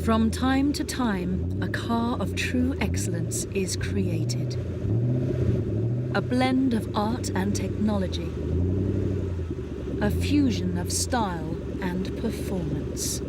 From time to time, a car of true excellence is created. A blend of art and technology. A fusion of style and performance.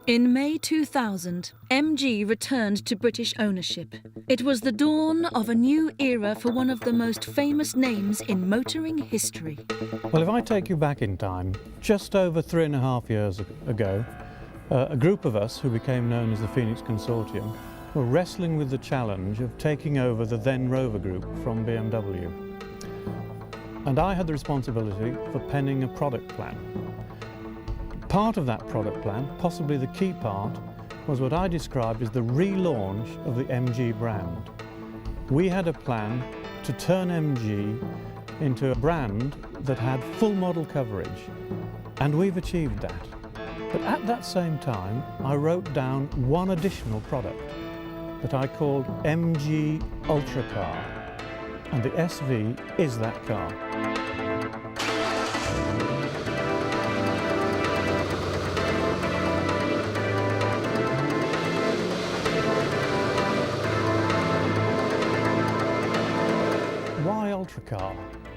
In May 2000, MG returned to British ownership. It was the dawn of a new era for one of the most famous names in motoring history. Well, if I take you back in time, just over 3.5 years ago, a group of us who became known as the Phoenix Consortium were wrestling with the challenge of taking over the then Rover Group from BMW. And I had the responsibility for penning a product plan. Part of that product plan, possibly the key part, was what I described as the relaunch of the MG brand. We had a plan to turn MG into a brand that had full model coverage, and we've achieved that. But at that same time, I wrote down one additional product that I called MG Ultra Car, and the SV is that car. Why Ultra Car?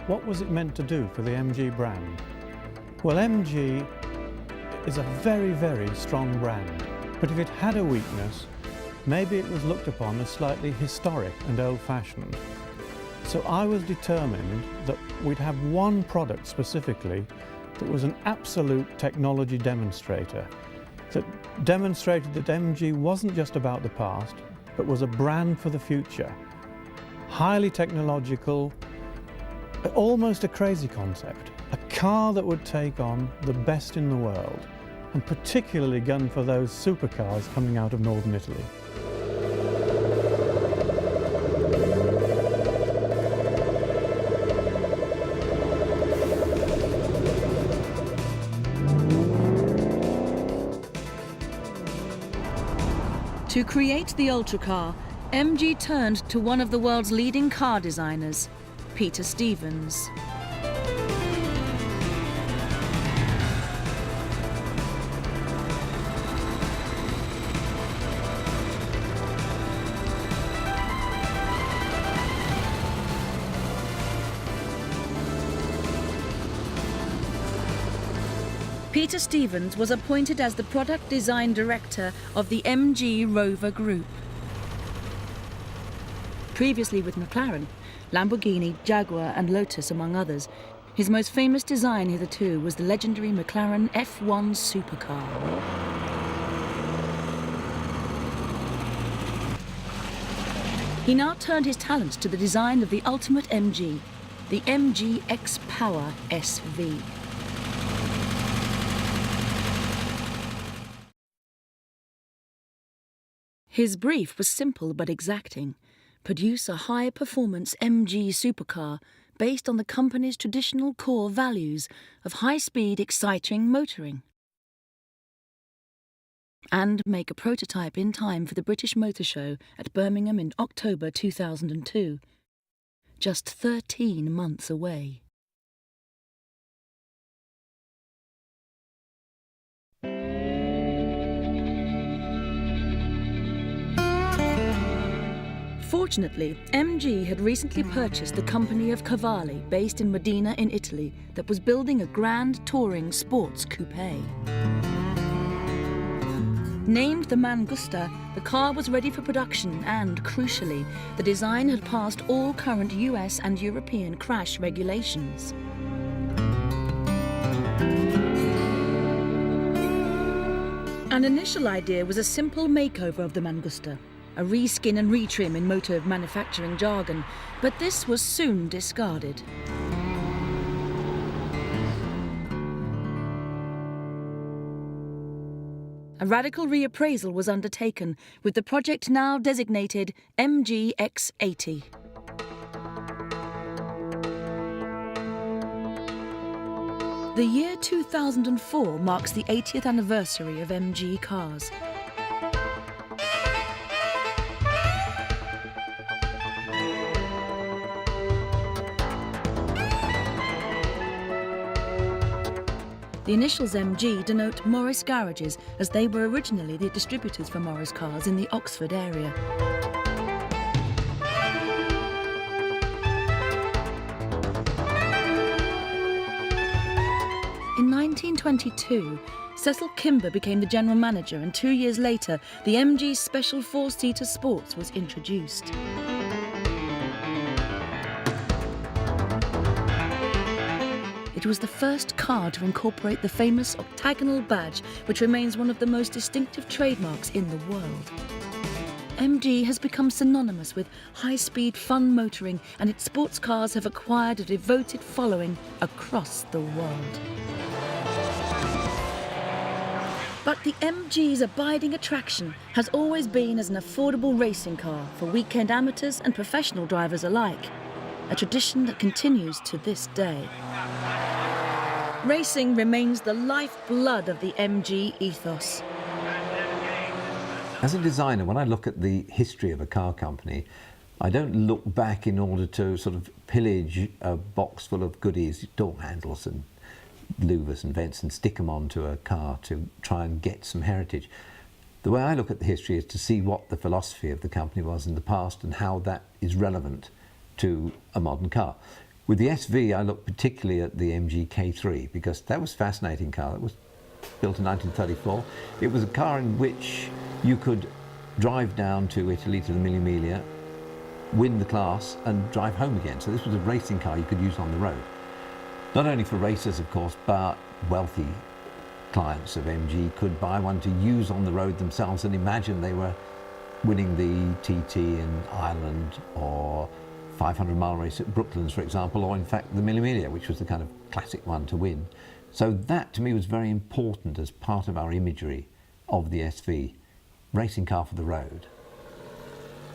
What was it meant to do for the MG brand? Well, MG is a very, very strong brand, but if it had a weakness, maybe it was looked upon as slightly historic and old-fashioned. So I was determined that we'd have one product specifically that was an absolute technology demonstrator, that demonstrated that MG wasn't just about the past, but was a brand for the future. Highly technological, almost a crazy concept. A car that would take on the best in the world, and particularly gun for those supercars coming out of northern Italy. To create the Ultra Car, MG turned to one of the world's leading car designers, Peter Stevens. Peter Stevens was appointed as the product design director of the MG Rover Group. Previously with McLaren, Lamborghini, Jaguar and Lotus among others, his most famous design hitherto was the legendary McLaren F1 supercar. He now turned his talents to the design of the ultimate MG, the MG X-Power SV. His brief was simple but exacting. Produce a high-performance MG supercar based on the company's traditional core values of high-speed, exciting motoring. And make a prototype in time for the British Motor Show at Birmingham in October 2002, just 13 months away. Fortunately, MG had recently purchased the company of Cavalli, based in Modena in Italy, that was building a grand touring sports coupe. Named the Mangusta, the car was ready for production and, crucially, the design had passed all current US and European crash regulations. An initial idea was a simple makeover of the Mangusta, a reskin and retrim in motor manufacturing jargon, but this was soon discarded. A radical reappraisal was undertaken, with the project now designated MG X80. The year 2004 marks the 80th anniversary of MG cars. The initials MG denote Morris Garages, as they were originally the distributors for Morris cars in the Oxford area. In 1922, Cecil Kimber became the general manager, and 2 years later, the MG Special Four-Seater Sports was introduced. It was the first car to incorporate the famous octagonal badge, which remains one of the most distinctive trademarks in the world. MG has become synonymous with high-speed fun motoring, and its sports cars have acquired a devoted following across the world. But the MG's abiding attraction has always been as an affordable racing car for weekend amateurs and professional drivers alike, a tradition that continues to this day. Racing remains the lifeblood of the MG ethos. As a designer, when I look at the history of a car company, I don't look back in order to sort of pillage a box full of goodies, door handles and louvers and vents, and stick them onto a car to try and get some heritage. The way I look at the history is to see what the philosophy of the company was in the past and how that is relevant to a modern car. With the SV, I look particularly at the MG K3 because that was a fascinating car. It was built in 1934. It was a car in which you could drive down to Italy, to the Mille Miglia, win the class and drive home again. So this was a racing car you could use on the road. Not only for racers, of course, but wealthy clients of MG could buy one to use on the road themselves and imagine they were winning the TT in Ireland or 500-mile race at Brooklands, for example, or in fact the Mille Miglia, which was the kind of classic one to win. So that, to me, was very important as part of our imagery of the SV, racing car for the road.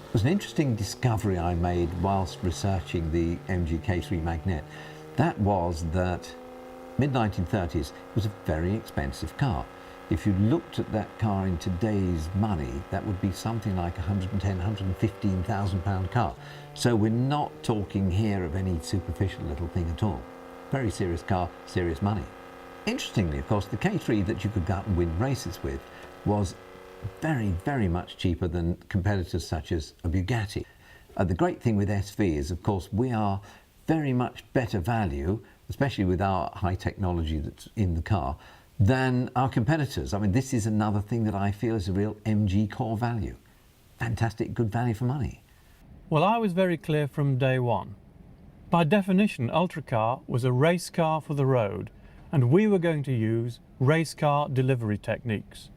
It was an interesting discovery I made whilst researching the MG K3 Magnet. That was that mid-1930s, it was a very expensive car. If you looked at that car in today's money, that would be something like a £110,000, £115,000 car. So we're not talking here of any superficial little thing at all. Very serious car, serious money. Interestingly, of course, the K3 that you could go out and win races with was very, very much cheaper than competitors such as a Bugatti. The great thing with SV is, of course, we are very much better value, especially with our high technology that's in the car, than our competitors. I mean, this is another thing that I feel is a real MG core value. Fantastic, good value for money. Well, I was very clear from day one. By definition, Ultracar was a race car for the road, and we were going to use race car delivery techniques.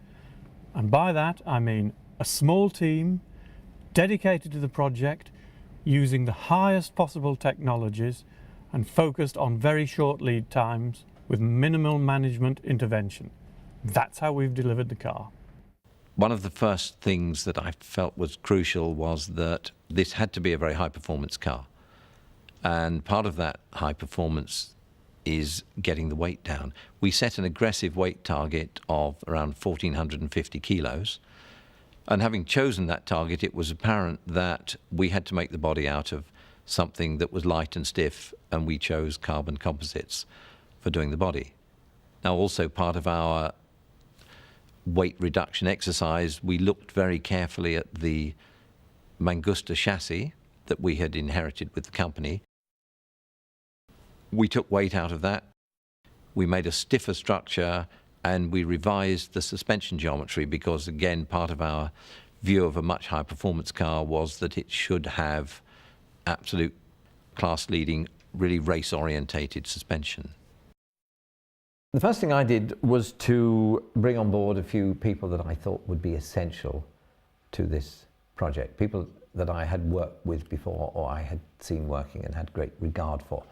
And by that, I mean a small team dedicated to the project, using the highest possible technologies and focused on very short lead times with minimal management intervention. That's how we've delivered the car. One of the first things that I felt was crucial was that this had to be a very high performance car. And part of that high performance is getting the weight down. We set an aggressive weight target of around 1,450 kilos. And having chosen that target, it was apparent that we had to make the body out of something that was light and stiff, and we chose carbon composites for doing the body. Now, also part of our weight reduction exercise, we looked very carefully at the Mangusta chassis that we had inherited with the company. We took weight out of that. We made a stiffer structure, and we revised the suspension geometry because, again, part of our view of a much higher performance car was that it should have absolute class-leading, really race-orientated suspension. The first thing I did was to bring on board a few people that I thought would be essential to this project, people that I had worked with before or I had seen working and had great regard for.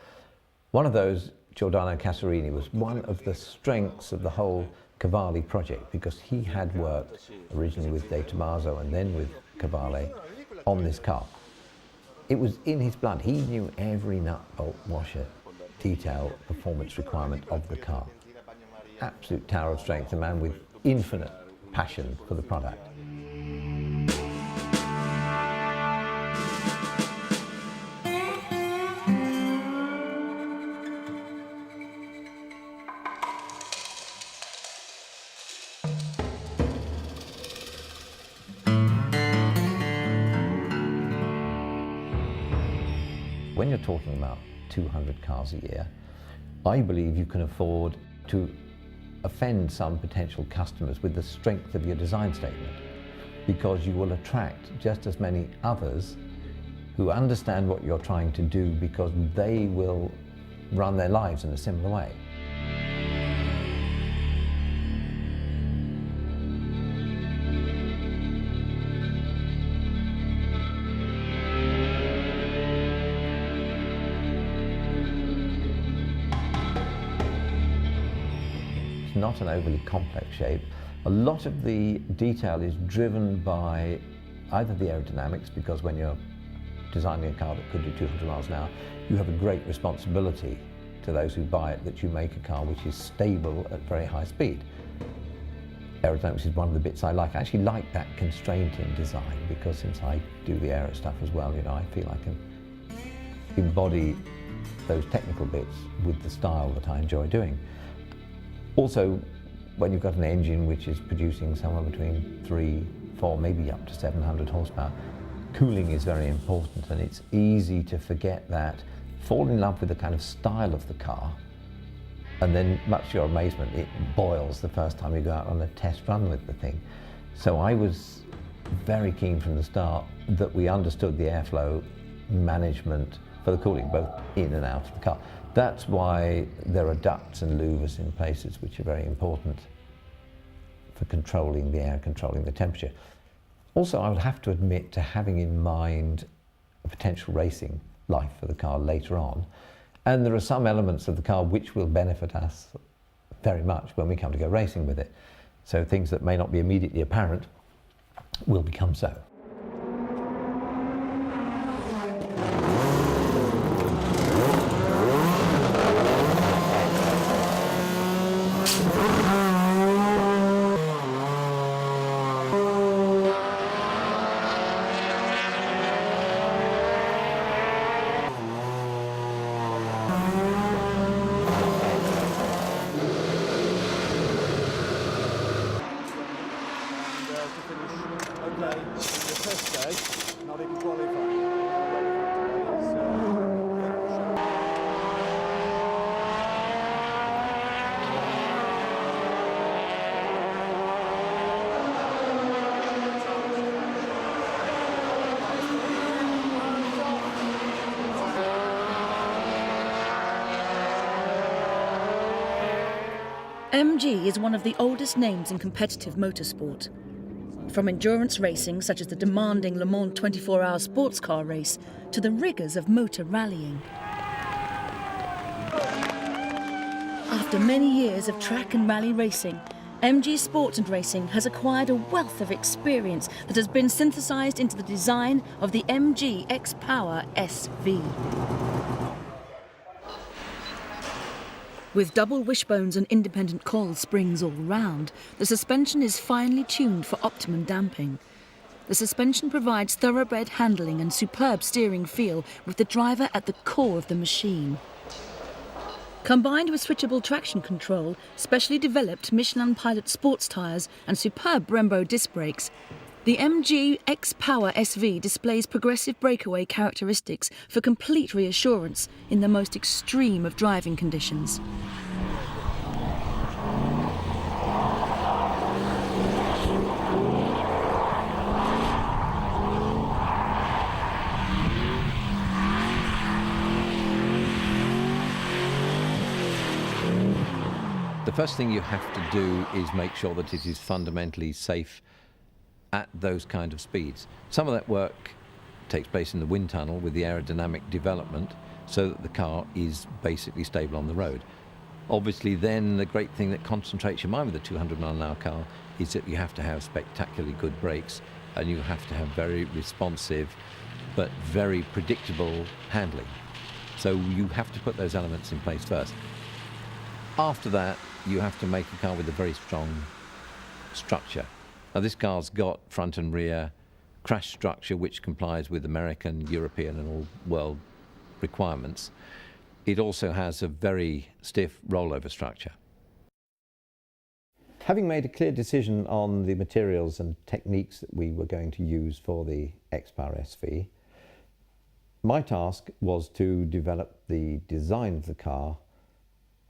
One of those, Giordano Casarini, was one of the strengths of the whole Cavalli project because he had worked originally with De Tomaso and then with Cavalli on this car. It was in his blood. He knew every nut, bolt, washer, detail, performance requirement of the car. Absolute tower of strength, a man with infinite passion for the product. when you're talking about 200 cars a year, I believe you can afford to offend some potential customers with the strength of your design statement, because you will attract just as many others who understand what you're trying to do, because they will run their lives in a similar way. It's not an overly complex shape. A lot of the detail is driven by either the aerodynamics, because when you're designing a car that could do 200 miles an hour, you have a great responsibility to those who buy it that you make a car which is stable at very high speed. Aerodynamics is one of the bits I like. I actually like that constraint in design, because since I do the aero stuff as well, you know, I feel I can embody those technical bits with the style that I enjoy doing. Also, when you've got an engine which is producing somewhere between 3, 4, maybe up to 700 horsepower, cooling is very important, and it's easy to forget that, fall in love with the kind of style of the car, and then, much to your amazement, it boils the first time you go out on a test run with the thing. So I was very keen from the start that we understood the airflow management for the cooling, both in and out of the car. That's why there are ducts and louvers in places which are very important for controlling the air, controlling the temperature. Also, I would have to admit to having in mind a potential racing life for the car later on. And there are some elements of the car which will benefit us very much when we come to go racing with it. So things that may not be immediately apparent will become so. MG is one of the oldest names in competitive motorsport. From endurance racing, such as the demanding Le Mans 24-hour sports car race, to the rigours of motor rallying. After many years of track and rally racing, MG Sports and Racing has acquired a wealth of experience that has been synthesised into the design of the MG X-Power SV. With double wishbones and independent coil springs all round, the suspension is finely tuned for optimum damping. The suspension provides thoroughbred handling and superb steering feel, with the driver at the core of the machine. Combined with switchable traction control, specially developed Michelin Pilot sports tyres and superb Brembo disc brakes, the MG X-Power SV displays progressive breakaway characteristics for complete reassurance in the most extreme of driving conditions. The first thing you have to do is make sure that it is fundamentally safe at those kind of speeds. Some of that work takes place in the wind tunnel with the aerodynamic development, so that the car is basically stable on the road. Obviously then the great thing that concentrates your mind with a 200-mile-an-hour car is that you have to have spectacularly good brakes, and you have to have very responsive but very predictable handling. So you have to put those elements in place first. After that, you have to make a car with a very strong structure. Now, this car's got front and rear crash structure which complies with American, European and all world requirements. It also has a very stiff rollover structure. Having made a clear decision on the materials and techniques that we were going to use for the X-Power SV, My task was to develop the design of the car,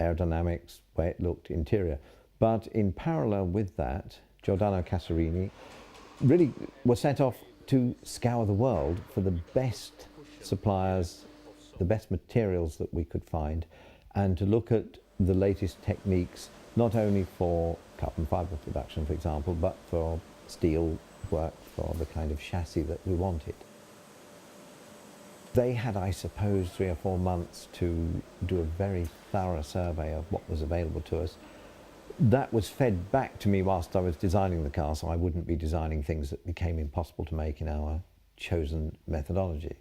aerodynamics, way it looked, interior. But in parallel with that, Giordano Casarini really was set off to scour the world for the best suppliers, the best materials that we could find, and to look at the latest techniques, not only for carbon fibre production, for example, but for steel work, for the kind of chassis that we wanted. They had, I suppose, 3 or 4 months to do a very thorough survey of what was available to us. That was fed back to me whilst I was designing the car, so I wouldn't be designing things that became impossible to make in our chosen methodology.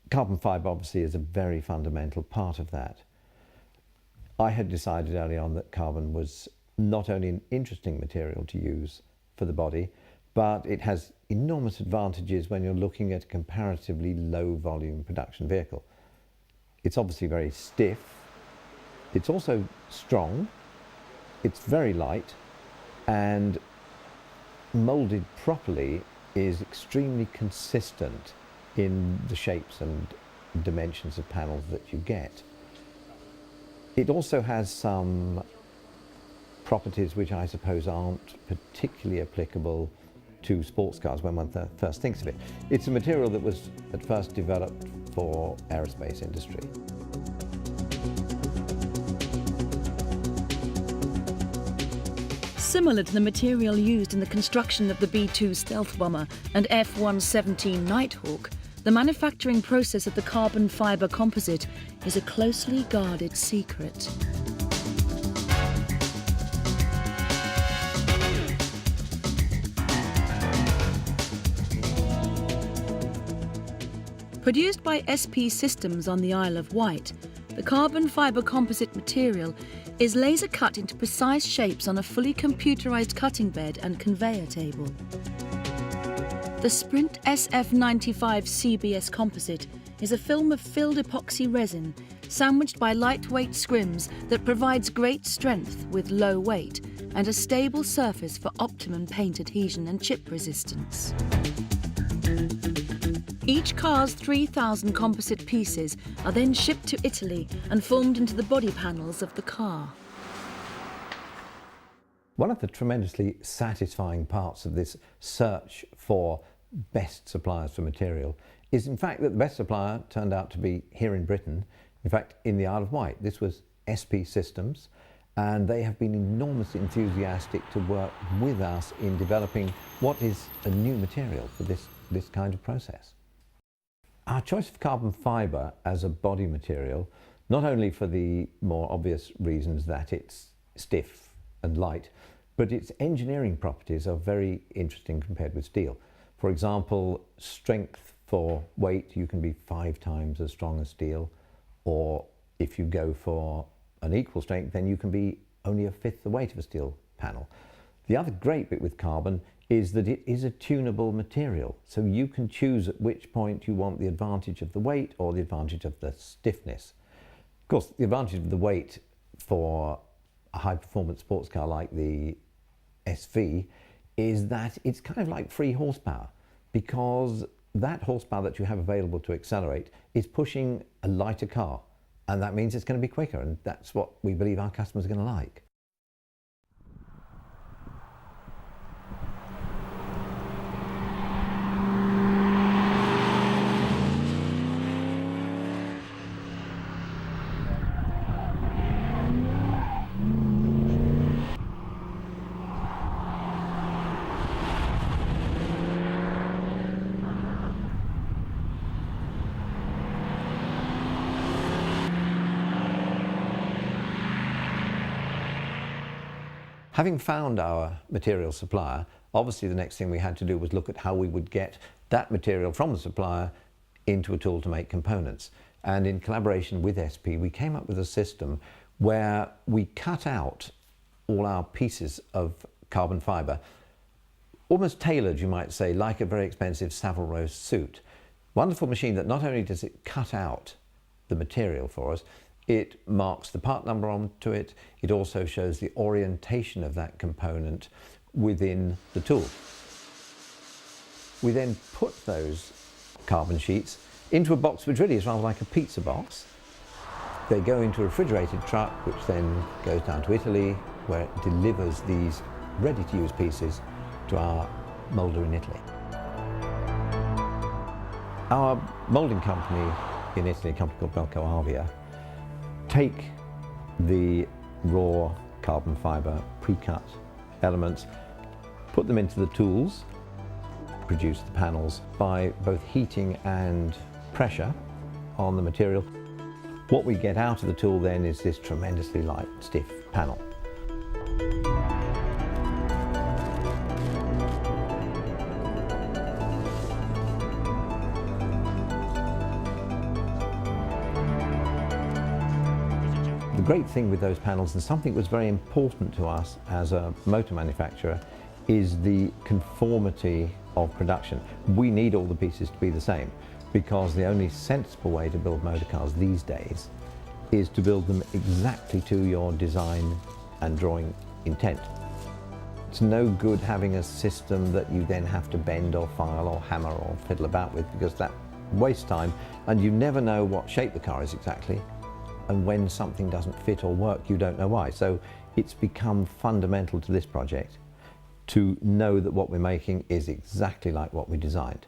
Carbon fibre obviously is a very fundamental part of that. I had decided early on that carbon was not only an interesting material to use for the body, but it has enormous advantages when you're looking at a comparatively low volume production vehicle. It's obviously very stiff, it's also strong, it's very light, and moulded properly is extremely consistent in the shapes and dimensions of panels that you get. It also has some properties which I suppose aren't particularly applicable to sports cars when one first thinks of it. It's a material that was at first developed for aerospace industry. Similar to the material used in the construction of the B-2 stealth bomber and F-117 Nighthawk, the manufacturing process of the carbon fibre composite is a closely guarded secret. Produced by SP Systems on the Isle of Wight, the carbon fibre composite material is laser cut into precise shapes on a fully computerised cutting bed and conveyor table. The Sprint SF95 CBS composite is a film of filled epoxy resin sandwiched by lightweight scrims that provides great strength with low weight and a stable surface for optimum paint adhesion and chip resistance. Each car's 3,000 composite pieces are then shipped to Italy and formed into the body panels of the car. One of the tremendously satisfying parts of this search for best suppliers for material is in fact that the best supplier turned out to be here in Britain, in fact in the Isle of Wight. This was SP Systems, and they have been enormously enthusiastic to work with us in developing what is a new material for this kind of process. Our choice of carbon fibre as a body material, not only for the more obvious reasons that it's stiff and light, but its engineering properties are very interesting compared with steel. For example, strength for weight, you can be 5 times as strong as steel, or if you go for an equal strength, then you can be only 1/5 the weight of a steel panel. The other great bit with carbon is that it is a tunable material, so you can choose at which point you want the advantage of the weight or the advantage of the stiffness. Of course, the advantage of the weight for a high-performance sports car like the SV is that it's kind of like free horsepower, because that horsepower that you have available to accelerate is pushing a lighter car, and that means it's going to be quicker, and that's what we believe our customers are going to like. Having found our material supplier, obviously the next thing we had to do was look at how we would get that material from the supplier into a tool to make components. And in collaboration with SP, we came up with a system where we cut out all our pieces of carbon fibre, almost tailored, you might say, like a very expensive Savile Row suit. Wonderful machine that not only does it cut out the material for us, it marks the part number onto it. It also shows the orientation of that component within the tool. We then put those carbon sheets into a box which really is rather like a pizza box. They go into a refrigerated truck, which then goes down to Italy, where it delivers these ready-to-use pieces to our moulder in Italy. Our moulding company in Italy, a company called Belco Avia, take the raw carbon fibre pre-cut elements, put them into the tools, produce the panels by both heating and pressure on the material. What we get out of the tool then is this tremendously light, stiff panel. The great thing with those panels, and something that was very important to us as a motor manufacturer, is the conformity of production. We need all the pieces to be the same, because the only sensible way to build motor cars these days is to build them exactly to your design and drawing intent. It's no good having a system that you then have to bend or file or hammer or fiddle about with, because that wastes time, and you never know what shape the car is exactly, and when something doesn't fit or work, you don't know why. So it's become fundamental to this project to know that what we're making is exactly like what we designed.